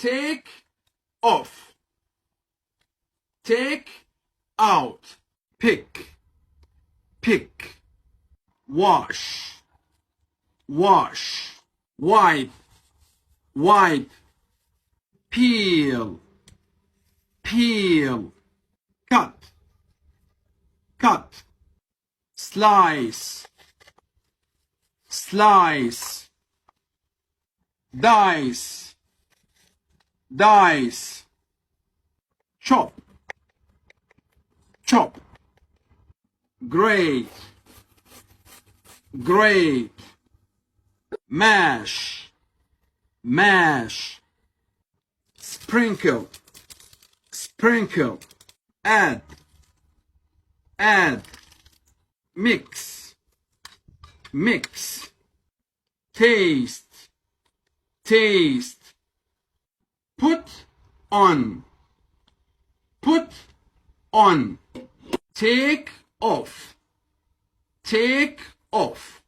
take off, take out, pick, pick, wash, wash, wipe, wipe, peel, peel, cut, cut, slice, slice, dice, dice, chop, chop, grate, grate, mash, mash, sprinkle, sprinkle, add, add, mix, mix, taste, taste, put on, put on, take off, take off.